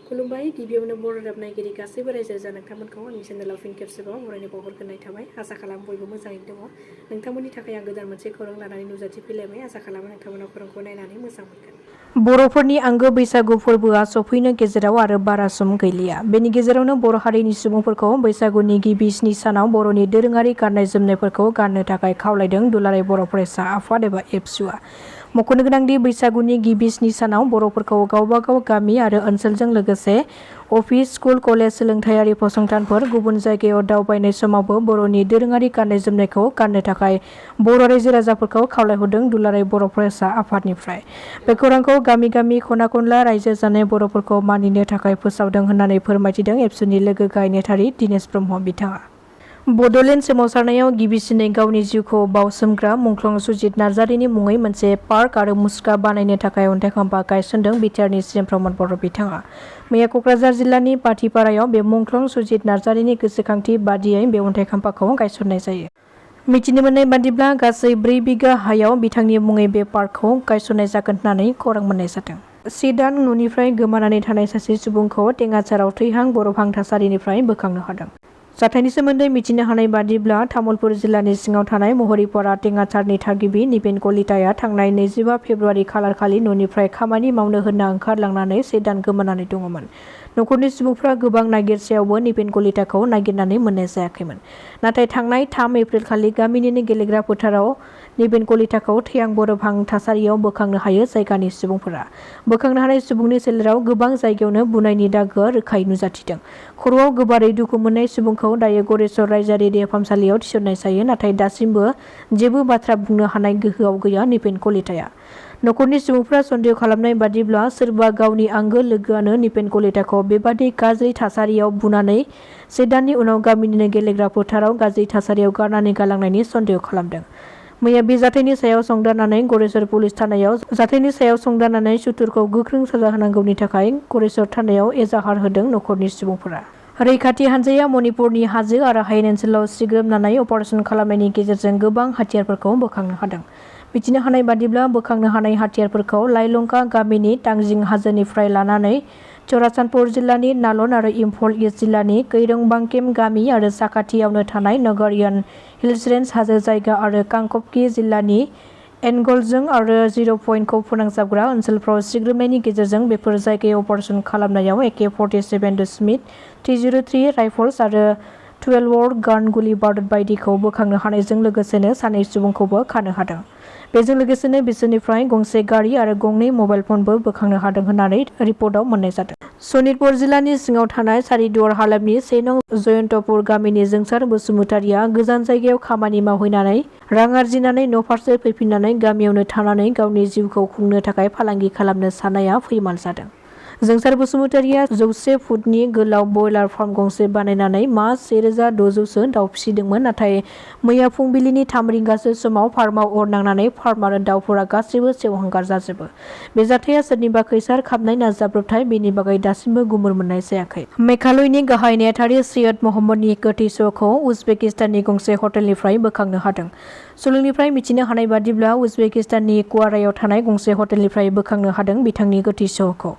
खुलुमबाय गिबियावनो बर' राव नायगिरि गासैबो रायजो राजा नोंथांमोनखौ आंनि चेनेलाव फिन खेबसेबाव बरायनो बावहरग्रोनाय थाबाय। आसा खालाम बयबो मोजाङैनो दङ। नोंथांमोननि थाखाय आं गोदान मोनसे खौरां लानानै नुजाथिफैलायबाय। आसा खालामो नोंथांमोना खौरांखौ नायनानै मोजां मोनगोन। बर'फोरनि आंगो बैसागु फोरबोआ सफैनो गेजेराव आरो बारा सम गैलिया। बेनि गेजेरावनो बर' हारिनि सुबुंफोरखौ बैसागुनि गिबि 7 सानाव बर'नि दोरोङारि गाननाय जोमनायफोरखौ गाननो थाखाय खावलायदों दुलाराय बर' फरायसा आफाद एबा एबसुआ। मख'नो गोनांदि बैसागुनि गिबि 7 सानाव बर'फोरखौ गावबा गाव गामि आरो ओनसोलजों लोगोसे अफिस, स्कुल, कलेज, सोलोंथायारि फसंथानफोर, गुबुन जायगायाव दावबायनाय समावबो बर'नि दोरोङारि गाननाय जोमनायखौ गाननो थाखाय बर' रायजो राजाफोरखौ खावलायहरदों दुलाराय बर' फरायसा आफादनिफ्राय। बे खौरांखौ गामि गामि खना खनला रायजो जानाय बर'फोरखौ मानिनो थाखाय फोसावदों होननानै फोरमायथिदों एबसुनि लोगो गाहाय नेथारि दिनेश ब्रह्म बिथाङा। बड'लेण्ड सोमावसारनायाव गिबिसिनै गावनि जिउखौ बावसोमग्रा मुंख्लं सुजित नार्जारिनि मुङै मोनसे पार्क आरो मुसुखा बानायनो थाखाय अन्थाइ खाम्फा गायसनदों बिटिआरनि सिएम प्रमद बर' बिथाङा। मैया क'क्राझार जिल्लानि पाथिपारायाव बे मुंख्लं सुजित नार्जारिनि गोसोखांथि बादियै बे अन्थाइ खाम्फाखौ गायसननाय जायो। मिथिनो मोननाय बादिब्ला गासै 4 बिघा हायाव बिथांनि मुङै बे पार्कखौ गायसननाय जागोन होननानै खौरां मोननाय जादों। 1 दान न'निफ्राय गोमानानै थानाय सासे सुबुंखौ टेङासाराव थैहां बरफहां थासारिनिफ्राय बोखांनो हादों। जाथायनि सोमोन्दै मिथिनो हानाय बादिब्ला तामुलपुर जिल्लानि सिङाव थानाय महरिपारा टेङासारनि थागिबि निपेन कलिताया थांनाय 25 फेब्रुवारि खालारखालि न'निफ्राय खामानि मावनो होनना ओंखारलांनानै 1 दान गोमानानै दङमोन। न'खरनि सुबुंफ्रा गोबां नागिरसेयावबो निपेन कलिताखौ नागिरनानै मोननाय जायाखैमोन। नाथाय थांनाय 3 एप्रिलखालि गामिनिनो गेलेग्रा फोथाराव निपेन कलिताखौ थैहां बरफहां थासारियाव बोखांनो हायो जायगानि सुबुंफोरा। बोखांनो हानाय सुबुंनि सोलेराव गोबां जायगायावनो बुनायनि दागोआ रोखायै नुजाथिदों। खर'आव गोबारै दुखु मोननाय सुबुंखौ दायो गरेस्वर रायजोआरि देहा फाहामसालियाव थिसननाय जायो। नाथाय दासिमबो जेबो बाथ्रा बुंनो हानाय गोहोआव गैया निपेन कलिताया। न'खरनि सुबुंफ्रा सन्देह खालामनाय बादिब्ला सोरबा गावनि आंगो लोगोआनो निपेन कलिताखौ बेबादि गाज्रि थासारियाव बुनानै 1 दाननि उनाव गामिनिनो गेलेग्रा फोथाराव गाज्रि थासारियाव गारनानै गालांनायनि सन्देह खालामदों। मैया बे जाथायनि सायाव संदाननानै गरेस्वर पुलिस थानायाव जाथायनि सायाव संदाननानै सुथुरखौ गोख्रों साजा होनांगौनि थाखाय गरेस्वर थानायाव एजाहार होदों न'खरनि सुबुंफोरा। रैखाथि हान्जाया मणिपुरनि हाजो आरो हायेन ओनसोलाव सिग्रोमनानै अपारेसन खालामनायनि गेजेरजों गोबां हाथियारफोरखौ बोखांनो हादों। मिथिनो हानाय बादिब्ला बोखांनो हानाय हाथियारफोरखौ लाइलंका गामिनि तांजिं हाजोनिफ्राय लानानै चुराचान्दपुर जिल्लानि नालन आरो इम्फल इस्ट जिल्लानि कैरंबांकेम गामि आरो साखाथियावनो थानाय नगारियान हिल्स रेन्ज हाजो जायगा आरो कांपपकि जिल्लानि एनगलजों आरो 0 पइन्टखौ फोनांजाबग्रा ओनसोलफ्राव सिग्रोमनायनि गेजेरजों बेफोर जायगायाव अपारेसन खालामनायाव AK-47.303 राइफल्स आरो 12 गान गुलि बारुद बायदिखौ बोखांनो हानायजों लोगोसेनो 2 सुबुंखौबो खानो हादों। बेजों लोगोसेनो बिसोरनिफ्राय गंसे गारि आरो 2 मबाइल फनबो बोखांनो हादों होननानै रिपर्टआव मोननाय जादों। सनितपुर जिल्लानि सिङाव थानाय सारिदुवार हालामनि 1 नं जयन्तपुर गामिनि जोंसार बसुमतारिया गोजान जायगायाव खामानि मावहैनानै रां आरजिनानै न'फारसे फैफिननानै गामियावनो थानानै गावनि जिउखौ खुंनो थाखाय फालांगि खालामनो साननाया फैमाल जादों। जोंसार बसुमतारिया 100 फुटनि गोलाव बयलार फार्म गंसे बानायनानै मास 1600सो दाउ फिसिदोंमोन। नाथाय मैया फुंबिलिनि 3 रिंगासो समाव फार्माव अर नांनानै फार्म आरो दाउफोरा गासैबो सेवहांगार जाजोबो। बे जाथाया सोरनिबा खैसार खामनाय ना जाब्रबथाय बेनि बागै दासिमबो गुमुर मोननाय जायाखै। मेघालयनि गाहाय नेहाथारि सैयद महम्मदनि गोथै सह'खौ उजबेकिस्ताननि गंसे हटेलनिफ्राय बोखांनो हादों। सुलुंनिफ्राय मिथिनो हानाय बादिब्ला उजबेकिस्ताननि कुवारायाव थानाय गंसे हटेलनिफ्राय बोखांनो हादों बिथांनि गोथै सह'खौ।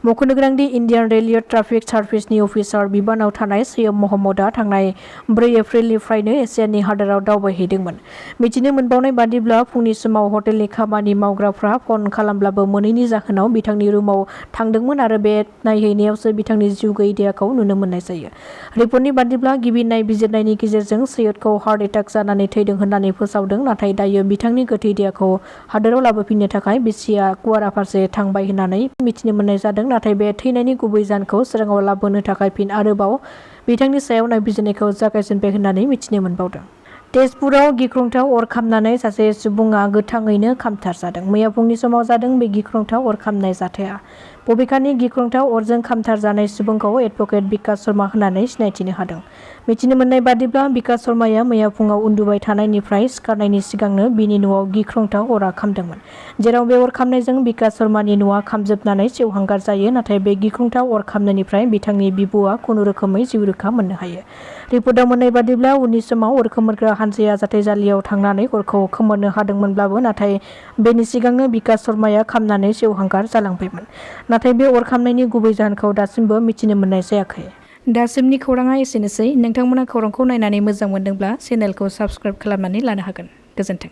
मख'नो गोनांदि इन्डियान रेलवे ट्राफिक सार्भिसनि अफिसार बिबानाव थानाय सैयद महम्मदआ थांनाय 4 एप्रिलनिफ्रायनो एसियानि हादोराव दावबायहैदोंमोन। मिथिनो मोनबावनाय बादिब्ला फुंनि समाव हटेलनि खामानि मावग्राफ्रा फन खालामब्लाबो मोनैनि जाहोनाव बिथांनि रुमाव थांदोंमोन आरो बे नायहैनायावसो बिथांनि जिउ गैयै देहाखौ नुनो मोननाय जायो। रिपर्टनि बादिब्ला गिबि नायबिजिरनायनि गेजेरजों सैयदखौ हार्ट एटाक जानानै थैदों होननानै फोसावदों। नाथाय दायो बिथांनि गोथै देहाखौ हादोराव लाबोफिननो थाखाय बिसिया कुवारा फारसे थांबाय होननानै मिथिनो मोननाय जादों। नाथाय बे थैनायनि गुबै जाहोनखौ सोराङाव लाबोनो थाखाय फिन आरोबाव बिथांनि सायाव नायबिजिरनायखौ जागायजेनबाय होननानै मिथिनो मोनबावदों। तेजपुराव गिख्रंथाव अर खामनानै सासे सुबुङा गोथाङैनो खामथारजादों। मैया फुंनि समाव जादों बे गिख्रंथाव अर खामनाय जाथाया। बबेखानि गिख्रंथाव अरजों खामथारजानाय सुबुंखौ एडभोकेट बिकास शर्मा होननानै सिनायथिनो हादों। मिथिनो मोननाय बादिब्ला बिकास शर्माया मैया फुङाव उन्दुबाय थानायनिफ्राय सिखारनायनि सिगांनो बिनि न'आव गिख्रंथाव अरा खामदोंमोन। जेराव बे अर खामनायजों बिकास शर्मानि न'आ खामजोबनानै सेवहांगार जायो। नाथाय बे गिख्रंथाव अर खामनायनिफ्राय बिथांनि बिब'आ खुनुरोखोमै जिउ रैखा मोननो हायो। रिपर्टआव मोननाय बादिब्ला उननि समाव अर खोमोरग्रा हान्जाया जाथायजालियाव थांनानै अरखौ खोमोरनो हादोंमोनब्लाबो नाथाय बेनि सिगांनो बिकास शर्माया खामनानै सेवहांगार जालांबायमोन। नाथाय नाथाय बे अर खामनायनि गुबै जाहोनखौ दासिमबो मिथिनो मोननाय जायाखै। दासिमनि खौराङा एसेनोसै। नोंथांमोना खौरांखौ नायनानै मोजां मोनदोंब्ला चेनेलखौ साबस्क्राइब खालामनानै लानो हागोन। गोजोन्थों।